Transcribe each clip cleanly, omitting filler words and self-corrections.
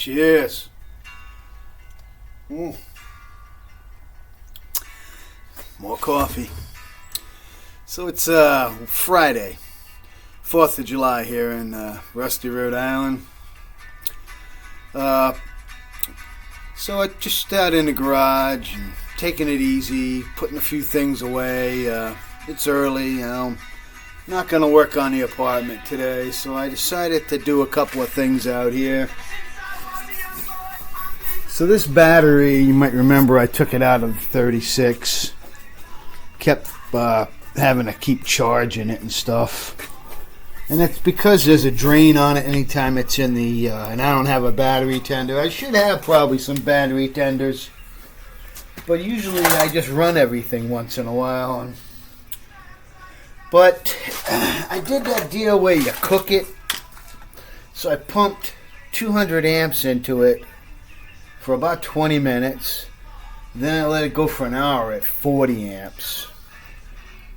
Cheers. More coffee. So it's Friday, 4th of July here in Rusty, Rhode Island. So I just out in the garage and taking it easy, putting a few things away. It's early, not going to work on the apartment today, so I decided to do a couple of things out here. So this battery, you might remember I took it out of 36. Kept having to keep charging it and stuff. And it's because there's a drain on it anytime it's in the, and I don't have a battery tender. I should have probably some battery tenders. But usually I just run everything once in a while. But I did that deal where you cook it. So I pumped 200 amps into it for about 20 minutes. Then I let it go for an hour at 40 amps.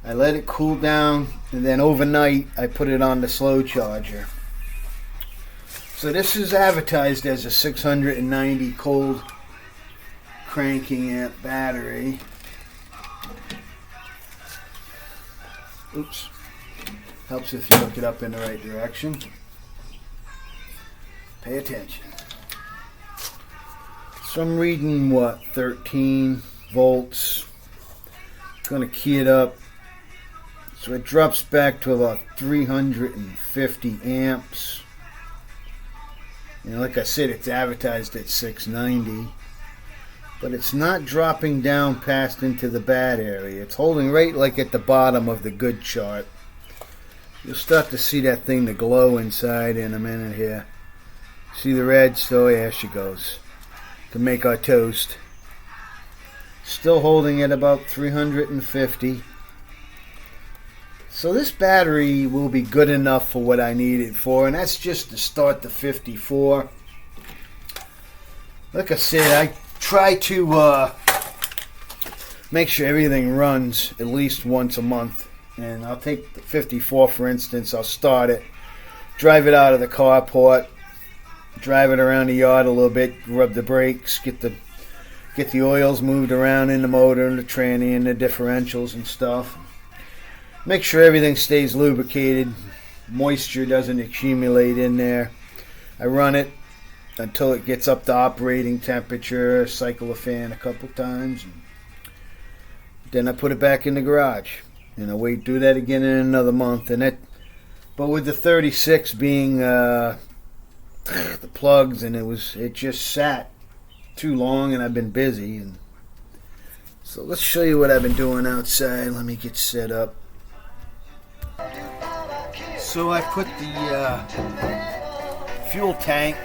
I let it cool down, and then overnight I put it on the slow charger. So this is advertised as a 690 cold cranking amp battery. Oops. Helps if you look it up in the right direction. Pay attention. So I'm reading 13 volts. Going to key it up. So it drops back to about 350 amps. Like I said, it's advertised at 690. But it's not dropping down past into the bad area. It's holding right like at the bottom of the good chart. You'll start to see that thing to glow inside in a minute here. See the red? So yeah, she goes. To make our toast. Still holding at about 350. So this battery will be good enough for what I need it for, and that's just to start the 54. Like I said, I try to make sure everything runs at least once a month. And I'll take the 54 for instance, I'll start it, drive it out of the carport, drive it around the yard a little bit, rub the brakes, get the oils moved around in the motor and the tranny and the differentials and stuff. Make sure everything stays lubricated, moisture doesn't accumulate in there. I run it until it gets up to operating temperature, cycle the fan a couple times, and then I put it back in the garage. And I wait, do that again in another month. But with the 36 being the plugs, and it just sat too long, and I've been busy. And so let's show you what I've been doing outside. Let me get set up. So I put the fuel tank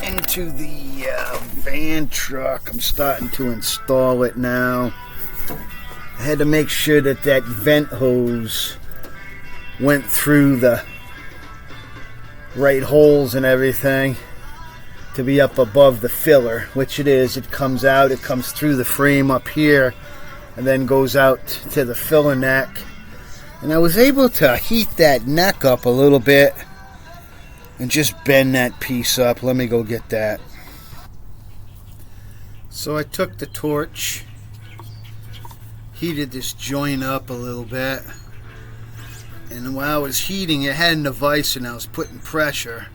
into the van truck. I'm starting to install it now. I had to make sure that vent hose went through the right holes and everything to be up above the filler, which it is. It comes out, it comes through the frame up here and then goes out to the filler neck. And I was able to heat that neck up a little bit and just bend that piece up. Let me go get that. So I took the torch, heated this joint up a little bit, and while I was heating it, had a device and I was putting pressure,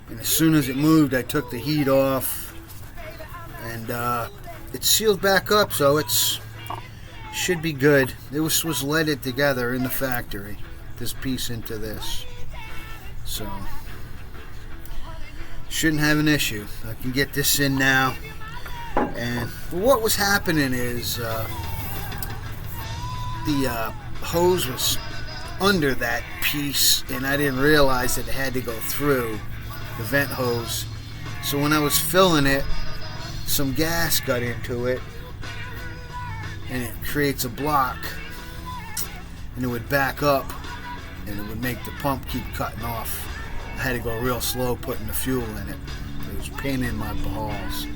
and as soon as it moved I took the heat off, and it sealed back up, so it's should be good. It was leaded together in the factory, this piece into this, so shouldn't have an issue. I can get this in now. And what was happening is the hose was under that piece, and I didn't realize that it had to go through the vent hose. So when I was filling it, some gas got into it, and it creates a block, and it would back up, and it would make the pump keep cutting off. I had to go real slow putting the fuel in it. It was a pain in my balls.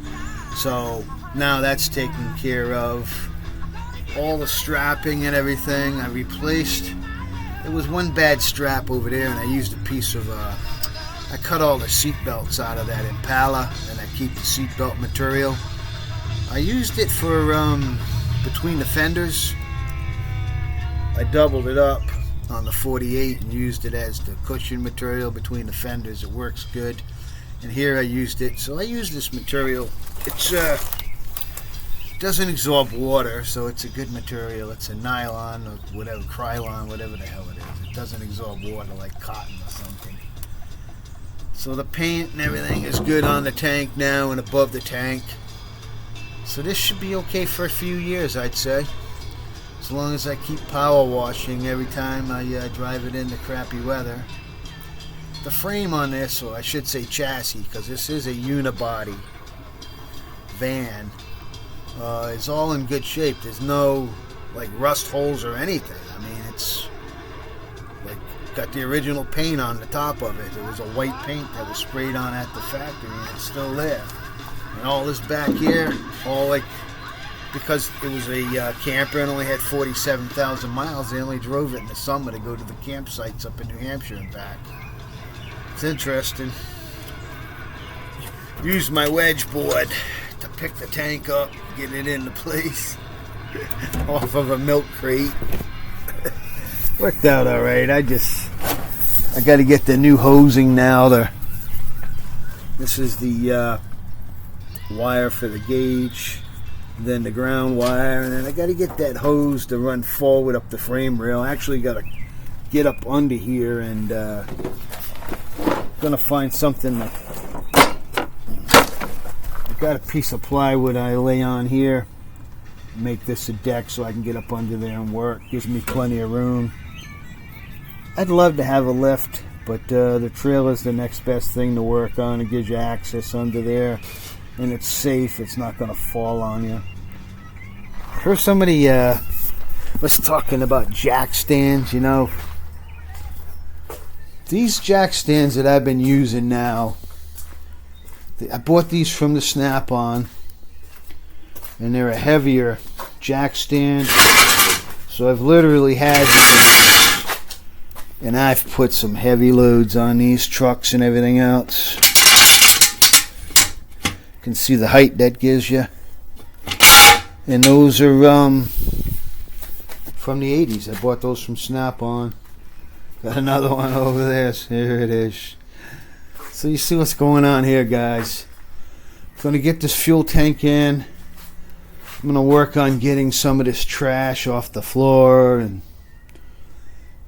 So now that's taken care of. All the strapping and everything I replaced. There was one bad strap over there, and I used a piece of I cut all the seat belts out of that Impala, and I keep the seat belt material. I used it for between the fenders. I doubled it up on the 48 and used it as the cushion material between the fenders. It works good. And here I used it. So I use this material. It's doesn't absorb water, so it's a good material. It's a nylon or whatever, Krylon, whatever the hell it is. It doesn't absorb water like cotton or something. So the paint and everything is good on the tank now and above the tank. So this should be okay for a few years, I'd say. As long as I keep power washing every time I drive it into crappy weather. The frame on this, or I should say chassis, because this is a unibody van, is all in good shape. There's no like rust holes or anything. I mean, it's like got the original paint on the top of it. It was a white paint that was sprayed on at the factory, and it's still there. And all this back here, all like, because it was a camper and only had 47,000 miles, they only drove it in the summer to go to the campsites up in New Hampshire and back. It's interesting. Used my wedge board to pick the tank up, get it into place off of a milk crate. Worked out all right. I got to get the new hosing now. This is the wire for the gauge, then the ground wire, and then I got to get that hose to run forward up the frame rail. I actually got to get up under here and gonna find something that I got a piece of plywood I lay on here, make this a deck so I can get up under there and work. Gives me plenty of room. I'd love to have a lift, but the trailer's the next best thing to work on. It gives you access under there, and it's safe. It's not gonna fall on you. Heard somebody was talking about jack stands. You know, these jack stands that I've been using now, I bought these from the Snap-on, and they're a heavier jack stand. So I've literally had these, and I've put some heavy loads on these trucks and everything else. You can see the height that gives you. And those are from the 80s. I bought those from Snap-on. Got another one over there. Here it is. So you see what's going on here, guys. I'm going to get this fuel tank in. I'm going to work on getting some of this trash off the floor, and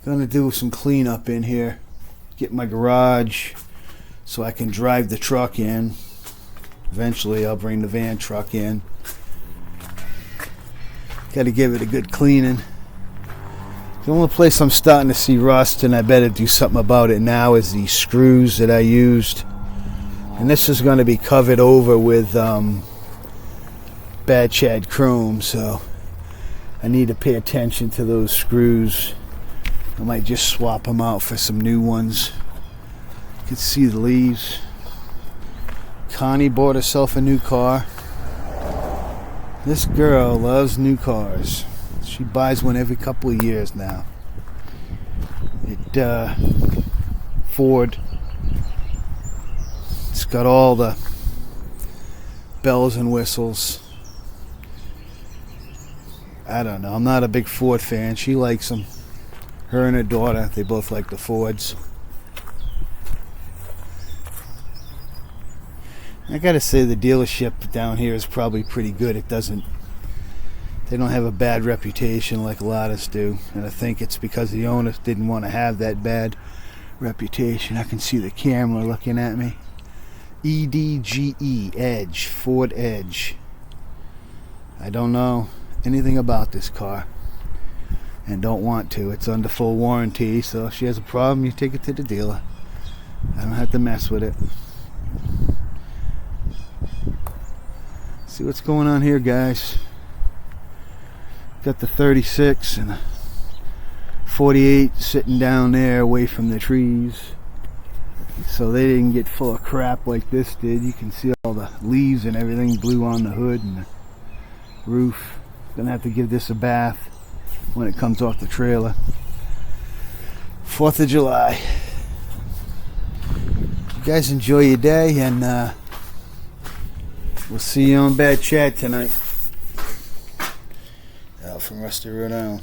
going to do some cleanup in here. Get my garage so I can drive the truck in. Eventually I'll bring the van truck in. Got to give it a good cleaning. The only place I'm starting to see rust, and I better do something about it now, is these screws that I used. And this is going to be covered over with Bad Chad chrome, so I need to pay attention to those screws. I might just swap them out for some new ones. You can see the leaves. Connie bought herself a new car. This girl loves new cars. She buys one every couple of years now. Ford. It's got all the bells and whistles. I don't know. I'm not a big Ford fan. She likes them. Her and her daughter, they both like the Fords. I gotta say the dealership down here is probably pretty good. They don't have a bad reputation like a lot of us do, and I think it's because the owners didn't want to have that bad reputation. I can see the camera looking at me. EDGE, Edge, Ford Edge. I don't know anything about this car, and don't want to. It's under full warranty, so if she has a problem, you take it to the dealer. I don't have to mess with it. See what's going on here, guys. Got the 36 and the 48 sitting down there away from the trees, so they didn't get full of crap like this did. You can see all the leaves and everything blew on the hood and the roof. Gonna have to give this a bath when it comes off the trailer. 4th of July. guys enjoy your day, and we'll see you on Bad Chat tonight. Out from Rusty, Rhode Island.